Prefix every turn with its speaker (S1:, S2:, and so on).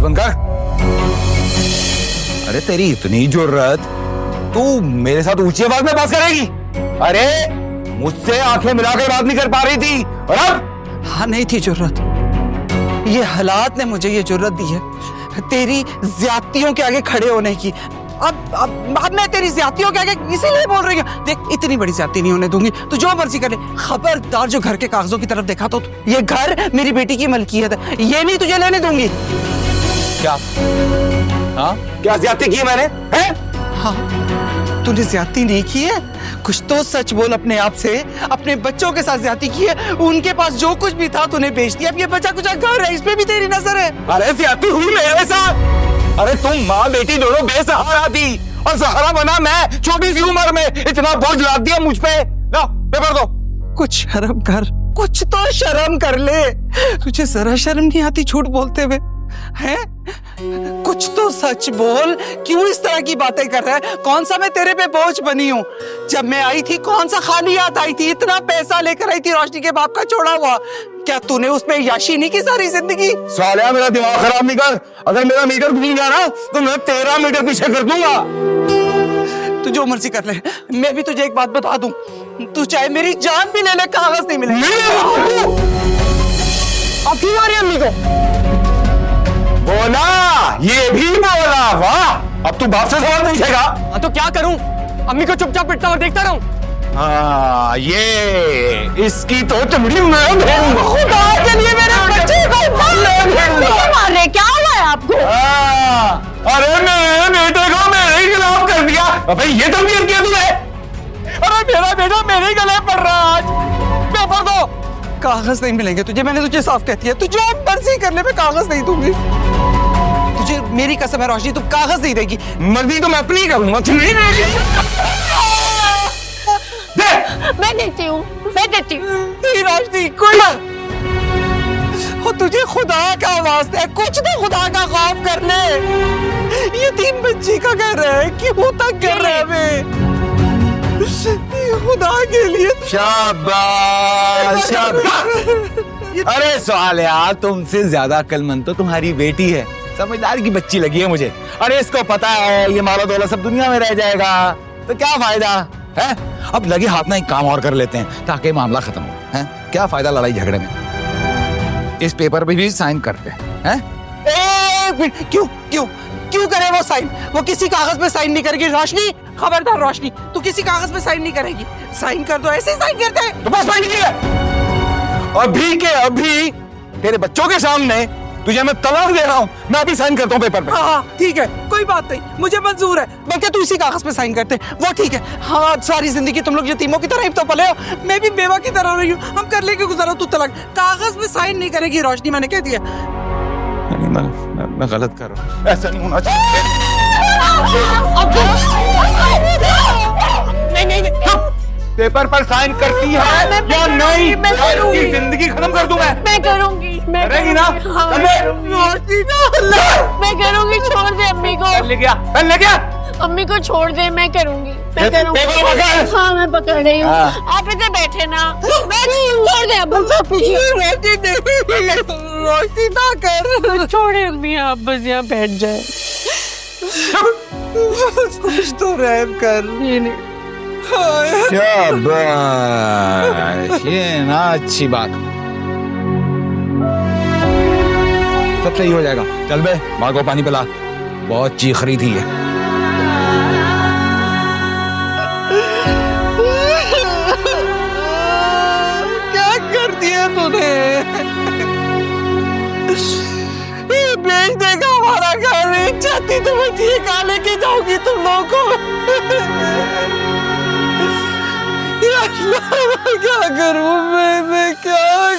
S1: बंद कर। अरे तेरी इतनी जुर्रत, तू मेरे साथ ऊंची आवाज में बात करेगी? अरे मुझसे आंखें मिलाकर बात नहीं कर पा रही थी, और अब?
S2: हाँ नहीं थी जुर्रत, ये हालात ने मुझे ये जुर्रत दी है तेरी ज्यादतियों के आगे खड़े होने की। अब मैं तेरी ज्यादतियों के आगे इसीलिए बोल रही हूँ। देख, इतनी बड़ी ज्यादती नहीं होने दूंगी, तू जो मर्जी कर ले। खबरदार जो घर के कागजों की तरफ देखा तो ये घर मेरी बेटी की मलकियत है, ये नहीं तुझे लेने दूंगी।
S1: क्या? हाँ, क्या ज्यादती की मैंने? हैं?
S2: हाँ, तूने ज्यादती नहीं की है, कुछ तो सच बोल अपने आप से। अपने बच्चों के साथ ज्यादती की है, उनके पास जो कुछ भी था तूने बेच दिया। अब ये बचा कुछ घर है, इस पे भी तेरी नजर है।
S1: अरे ज्यादती हुई मेरे साथ। अरे तुम माँ बेटी दोनों बेसहारा थी और सहारा बना मैं, छोटी सी उम्र में इतना बोझ लाद दिया मुझ पे। लो पेपर दो।
S2: कुछ शर्म कर, कुछ तो शर्म कर ले। तुझे जरा शर्म नहीं आती झूठ बोलते हुए? हैं? कुछ तो सच बोल, क्यों इस तरह की बातें कर रहा है? कौन सा मैं तेरे पे बोझ बनी हूँ? जब मैं आई थी कौन सा खाली हाथ आई थी? इतना पैसा लेकर आई थी रोशनी के बाप का छोड़ा हुआ। क्या तूने उसमें याशी नहीं की सारी जिंदगी?
S1: सालिया मेरा दिमाग खराब नहीं कर। अगर मेरा मीटर भूल गया ना तो मैं 13 मीटर पीछे कर दूंगा।
S2: तू जो मर्जी कर ले, मैं भी तुझे एक बात बता दूं, तू चाहे मेरी जान भी ले ले, कागज नहीं मिलेगा।
S1: अब क्यों आ रही है अम्मी को? बोला, ये भी बोला। वाह, अब तू बाप से सवाल पूछेगा?
S3: तो क्या करूं? अम्मी को चुपचाप पिटता और देखता रहूं?
S1: हाँ, ये इसकी तो चमड़ी में
S2: खुदा के लिए मेरे बच्चे को
S4: मार रहे, क्या हुआ है आपको?
S1: अरे मेरे बेटे को मेरे खिलाफ कर दिया। अबे ये तो भी किया तूने? अरे मेरा बेटा मेरे गले पड़ रहा है आज। पेपर दो।
S2: कागज नहीं मिलेंगे तुझे, मैंने तुझे साफ कहती है। तू जो मर्जी कर ले, मैं कागज नहीं दूंगी। तुझे मेरी कसम है रोशनी, तू कागज नहीं देगी।
S1: मर्जी तो मैं अपनी करूंगा, तू नहीं देगी।
S4: मैं देती हूँ, मैं देती हूँ।
S2: रोशनी कोई हो, तुझे खुदा का वास्ता है, कुछ तो खुदा का खौफ कर ले। ये 3 बच्ची का घर है, क्यों तक कर रहे हैं? खुदा के लिए
S1: शाबाश शाबाश। अरे सालिया, तुमसे ज्यादा अक्लमंद तो तुम्हारी बेटी है। समझदार की बच्ची लगी है मुझे। अरे इसको पता है ये माला दौलत सब दुनिया में रह जाएगा, तो क्या फायदा है? अब लगे हाथ में एक काम और कर लेते हैं ताकि मामला खत्म हो। है क्या फायदा लड़ाई झगड़े में? इस पेपर पे भी साइन करते हैं।
S2: क्यों क्यों क्यों करे वो साइन? वो किसी कागज पे साइन नहीं करेगी रोशनी। खबरदार रोशनी, तू किसी कागज पे साइन नहीं करेगी। साइन कर दो, ऐसे ही साइन करते हैं।
S1: तो बस साइन किया। अभी के अभी तेरे बच्चों के सामने तुझे मैं तलाक दे रहा हूँ। मैं अभी साइन करता हूँ पेपर पे।
S2: हाँ ठीक है, कोई बात नहीं, मुझे मंजूर है। बल्कि तू इसी कागज पे साइन करते, वो ठीक है। हाँ, सारी जिंदगी तुम लोग यतीमों की तरह ही तो पले हो, मैं भी बेवा की तरह रही हूँ। हम कर लेंगे गुजारा, तू तलाक। कागज पे साइन नहीं करेगी रोशनी, मैंने कह दिया।
S1: मैं गलत कर रहा हूँ, ऐसा नहीं होना चाहिए।
S4: नहीं,
S1: पेपर पर साइन करती है या नहीं? इसकी जिंदगी खत्म कर दूं मैं
S4: करूंगी।
S1: करेगी ना?
S4: मैं करूंगी, छोड़ दे अम्मी को।
S1: ले गया
S4: अम्मी को छोड़ दे, मैं करूंगी। हाँ, मैं पकड़ रही हूँ। आप इधर बैठे ना, मैं छोड़ दे अब।
S2: रोशनी ना कर,
S4: छोड़े अम्मी, आप बस यहाँ बैठ जाए।
S2: कुछ तो रहम कर।
S1: शाबाश, ये ना अच्छी बात। सब सही हो जाएगा। चल बे, माँ को पानी पिला, बहुत चीख रही थी ये।
S2: क्या कर दिया तूने? बेच देगा हमारा घर। चाहती तो मैं ये कहाँ लेके जाऊंगी तुम लोगों को? क्या करूं मैं क्या